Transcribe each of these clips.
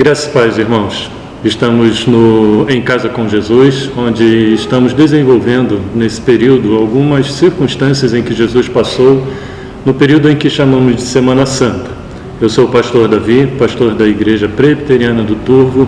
Graças e paz, irmãos. Estamos em Casa com Jesus, onde estamos desenvolvendo nesse período algumas circunstâncias em que Jesus passou no período em que chamamos de Semana Santa. Eu sou o pastor Davi, pastor da Igreja Presbiteriana do Turvo,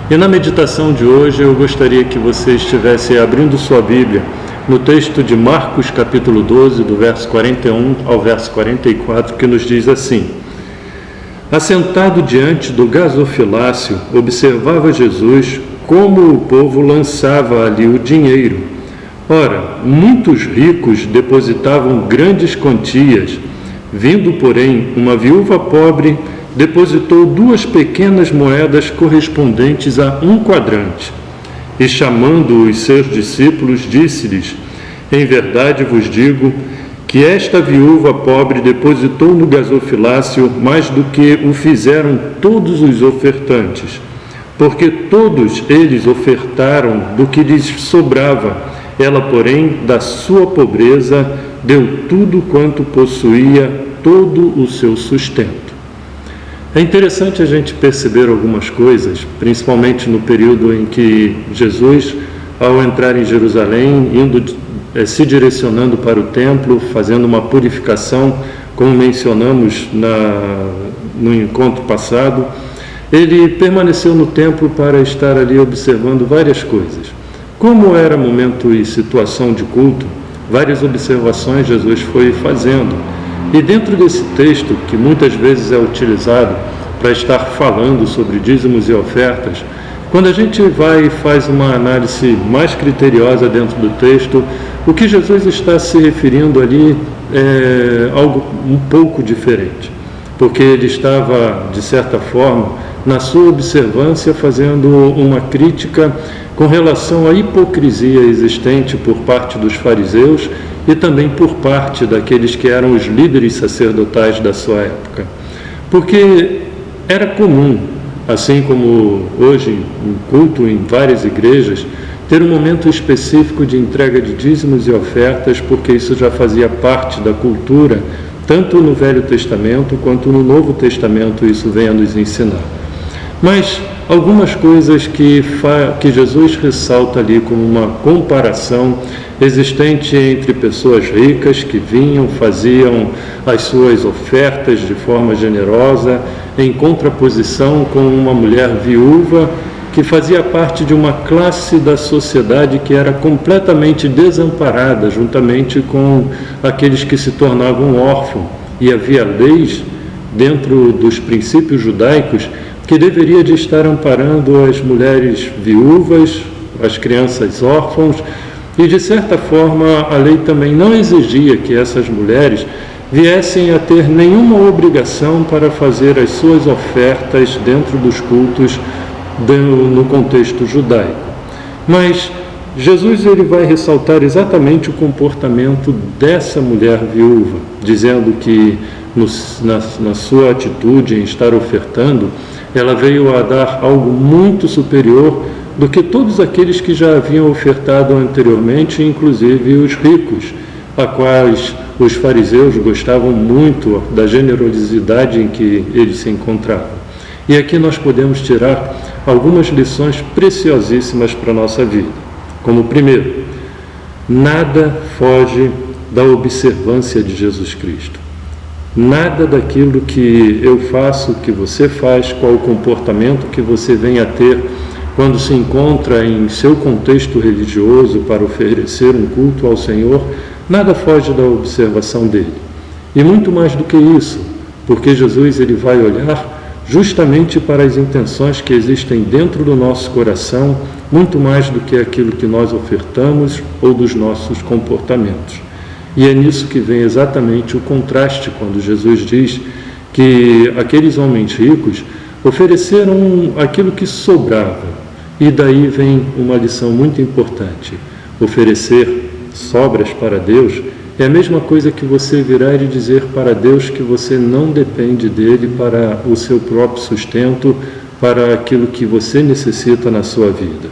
e na meditação de hoje eu gostaria que você estivesse abrindo sua Bíblia no texto de Marcos capítulo 12, do verso 41 ao verso 44, que nos diz assim: Assentado diante do gasofilácio, observava Jesus como o povo lançava ali o dinheiro. Ora, muitos ricos depositavam grandes quantias. Vindo, porém, uma viúva pobre, depositou 2 pequenas moedas correspondentes a 1 quadrante. E chamando os seus discípulos, disse-lhes: Em verdade vos digo que esta viúva pobre depositou no gasofilácio mais do que o fizeram todos os ofertantes, porque todos eles ofertaram do que lhes sobrava. Ela, porém, da sua pobreza, deu tudo quanto possuía, todo o seu sustento. É interessante a gente perceber algumas coisas, principalmente no período em que Jesus, ao entrar em Jerusalém, se direcionando para o templo, fazendo uma purificação, como mencionamos no encontro passado, ele permaneceu no templo para estar ali observando várias coisas. Como era momento e situação de culto, várias observações Jesus foi fazendo. E dentro desse texto, que muitas vezes é utilizado para estar falando sobre dízimos e ofertas, quando a gente vai e faz uma análise mais criteriosa dentro do texto, o que Jesus está se referindo ali é algo um pouco diferente, porque ele estava, de certa forma, na sua observância, fazendo uma crítica com relação à hipocrisia existente por parte dos fariseus e também por parte daqueles que eram os líderes sacerdotais da sua época. Porque era comum, assim como hoje em culto em várias igrejas, ter um momento específico de entrega de dízimos e ofertas, porque isso já fazia parte da cultura, tanto no Velho Testamento quanto no Novo Testamento, isso vem a nos ensinar. Mas algumas coisas que Jesus ressalta ali como uma comparação existente entre pessoas ricas que vinham, faziam as suas ofertas de forma generosa, em contraposição com uma mulher viúva que fazia parte de uma classe da sociedade que era completamente desamparada, juntamente com aqueles que se tornavam órfãos. E havia leis dentro dos princípios judaicos que deveria de estar amparando as mulheres viúvas, as crianças órfãos, e de certa forma a lei também não exigia que essas mulheres viessem a ter nenhuma obrigação para fazer as suas ofertas dentro dos cultos no contexto judaico. Mas Jesus ele vai ressaltar exatamente o comportamento dessa mulher viúva, dizendo que na sua atitude em estar ofertando, ela veio a dar algo muito superior do que todos aqueles que já haviam ofertado anteriormente, inclusive os ricos, a quais os fariseus gostavam muito da generosidade em que eles se encontravam. E aqui nós podemos tirar algumas lições preciosíssimas para a nossa vida. Como primeiro, nada foge da observância de Jesus Cristo. Nada daquilo que eu faço, que você faz, qual o comportamento que você vem a ter quando se encontra em seu contexto religioso para oferecer um culto ao Senhor, nada foge da observação dele. E muito mais do que isso, porque Jesus ele vai olhar justamente para as intenções que existem dentro do nosso coração, muito mais do que aquilo que nós ofertamos ou dos nossos comportamentos. E é nisso que vem exatamente o contraste quando Jesus diz que aqueles homens ricos ofereceram aquilo que sobrava. E daí vem uma lição muito importante. Oferecer sobras para Deus é a mesma coisa que você virar e dizer para Deus que você não depende dele para o seu próprio sustento, para aquilo que você necessita na sua vida.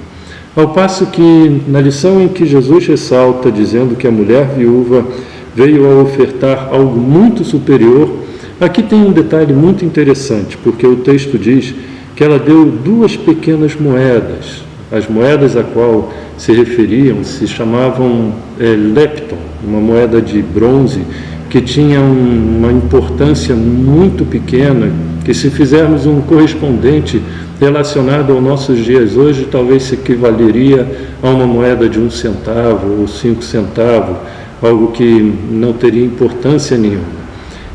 Ao passo que, na lição em que Jesus ressalta, dizendo que a mulher viúva veio a ofertar algo muito superior, aqui tem um detalhe muito interessante, porque o texto diz que ela deu 2 pequenas moedas. As moedas a qual se referiam se chamavam lepton, uma moeda de bronze que tinha uma importância muito pequena, que se fizermos um correspondente relacionado aos nossos dias hoje, talvez se equivaleria a uma moeda de 1 centavo ou 5 centavos, algo que não teria importância nenhuma.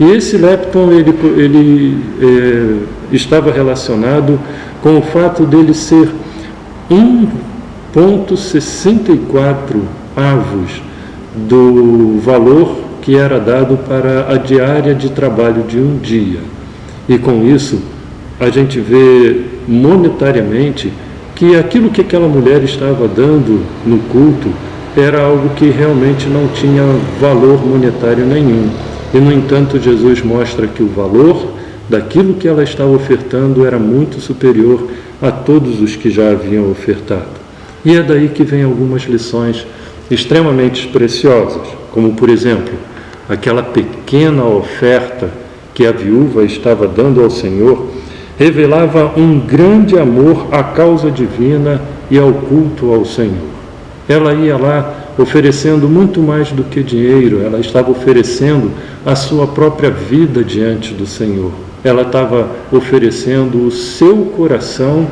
E esse lepton ele estava relacionado com o fato dele ser 1,64 avos do valor que era dado para a diária de trabalho de um dia. E com isso, a gente vê monetariamente que aquilo que aquela mulher estava dando no culto era algo que realmente não tinha valor monetário nenhum. E, no entanto, Jesus mostra que o valor daquilo que ela estava ofertando era muito superior a todos os que já haviam ofertado. E é daí que vem algumas lições extremamente preciosas, como, por exemplo, aquela pequena oferta que a viúva estava dando ao Senhor revelava um grande amor à causa divina e ao culto ao Senhor. Ela ia lá oferecendo muito mais do que dinheiro, ela estava oferecendo a sua própria vida diante do Senhor. Ela estava oferecendo o seu coração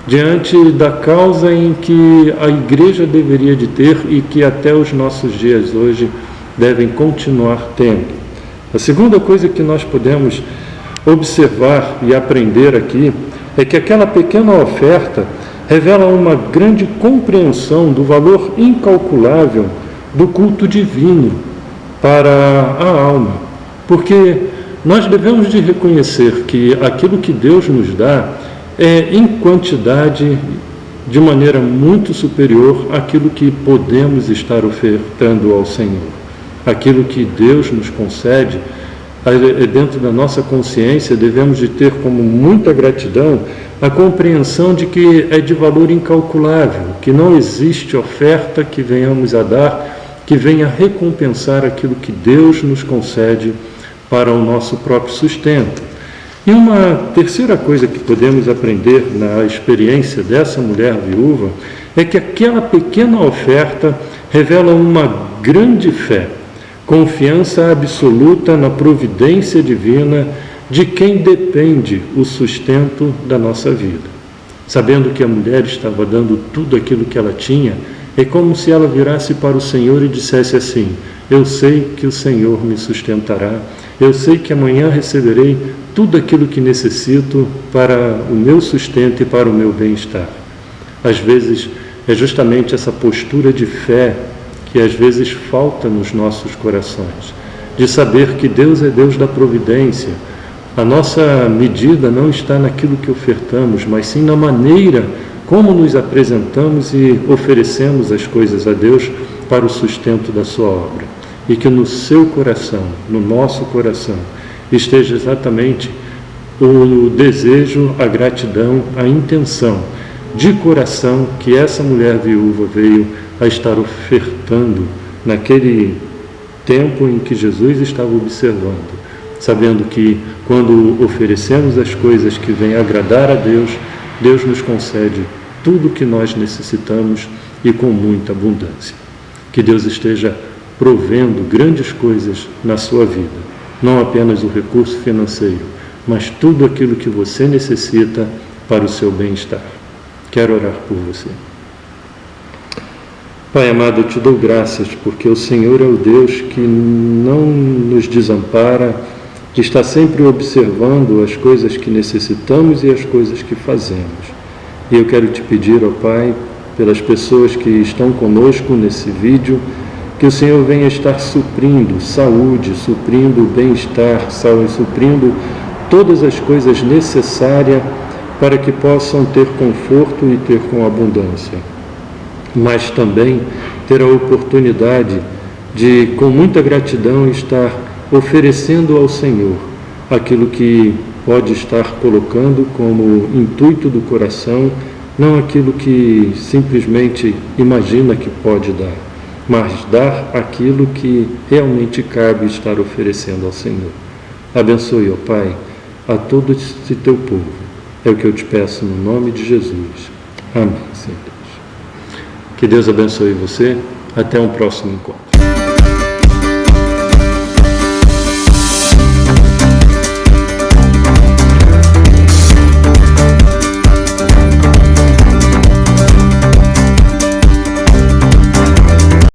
diante da causa em que a igreja deveria de ter e que até os nossos dias hoje devem continuar tendo. A segunda coisa que nós podemos observar e aprender aqui é que aquela pequena oferta revela uma grande compreensão do valor incalculável do culto divino para a alma, porque nós devemos de reconhecer que aquilo que Deus nos dá é em quantidade de maneira muito superior àquilo que podemos estar ofertando ao Senhor. Aquilo que Deus nos concede, dentro da nossa consciência, devemos de ter como muita gratidão a compreensão de que é de valor incalculável, que não existe oferta que venhamos a dar, que venha recompensar aquilo que Deus nos concede para o nosso próprio sustento. E uma terceira coisa que podemos aprender na experiência dessa mulher viúva é que aquela pequena oferta revela uma grande fé, confiança absoluta na providência divina de quem depende o sustento da nossa vida. Sabendo que a mulher estava dando tudo aquilo que ela tinha, é como se ela virasse para o Senhor e dissesse assim: eu sei que o Senhor me sustentará, eu sei que amanhã receberei tudo aquilo que necessito para o meu sustento e para o meu bem-estar. Às vezes, é justamente essa postura de fé que às vezes falta nos nossos corações, de saber que Deus é Deus da providência. A nossa medida não está naquilo que ofertamos, mas sim na maneira como nos apresentamos e oferecemos as coisas a Deus para o sustento da sua obra. E que no seu coração, no nosso coração, esteja exatamente o desejo, a gratidão, a intenção de coração que essa mulher viúva veio a estar ofertando naquele tempo em que Jesus estava observando, sabendo que quando oferecemos as coisas que vêm agradar a Deus, Deus nos concede tudo o que nós necessitamos e com muita abundância. Que Deus esteja provendo grandes coisas na sua vida, não apenas o recurso financeiro, mas tudo aquilo que você necessita para o seu bem-estar. Quero orar por você. Pai amado, eu te dou graças porque o Senhor é o Deus que não nos desampara, que está sempre observando as coisas que necessitamos e as coisas que fazemos. E eu quero te pedir, ó Pai, pelas pessoas que estão conosco nesse vídeo, que o Senhor venha estar suprindo saúde, suprindo bem-estar, suprindo todas as coisas necessárias para que possam ter conforto e ter com abundância. Mas também ter a oportunidade de, com muita gratidão, estar oferecendo ao Senhor aquilo que pode estar colocando como intuito do coração, não aquilo que simplesmente imagina que pode dar, mas dar aquilo que realmente cabe estar oferecendo ao Senhor. Abençoe, ó Pai, a todo esse teu povo, É o que eu te peço no nome de Jesus. Amém, Senhor Deus. Que Deus abençoe você. Até um próximo encontro.